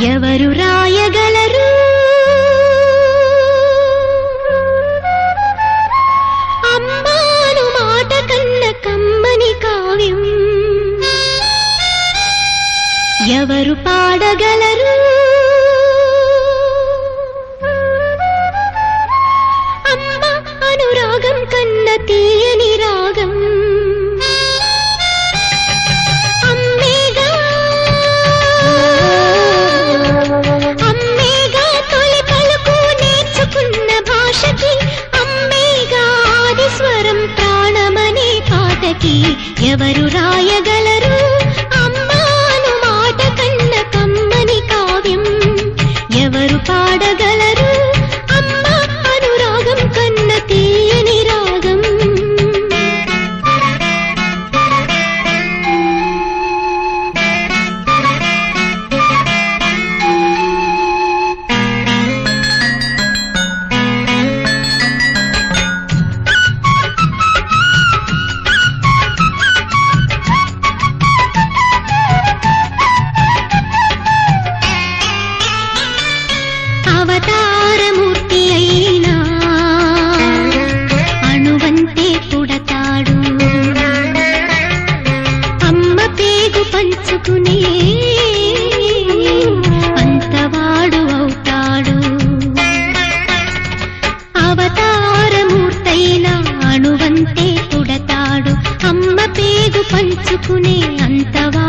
ఎవరు రాయగలరు అమ్మాను మాట కన్న కమ్మని కావ్యం ఎవరు పాడగలరు అమ్మ అనురాగం కన్న తీయని రాగం అమ్మేగా తొలి పలుకు నేర్చుకున్న భాషకి అమ్మేగా ఆది స్వరం ప్రాణమనే పాటకి ఎవరు రాయగలరు అమ్మాను మాట కన్న కమ్మని కావ్యం ఎవరు పాడగలరు అమ్మ అనురాగం కన్న తీయని రాగం అవతారమూర్తి అయినా అణువంతే పుడతాడు అమ్మ పేగు పంచుకునే అంతవాడు అవుతాడు అవతారమూర్తైనా అణువంతే పుడతాడు అమ్మ పేగు పంచుకునే అంతవాడు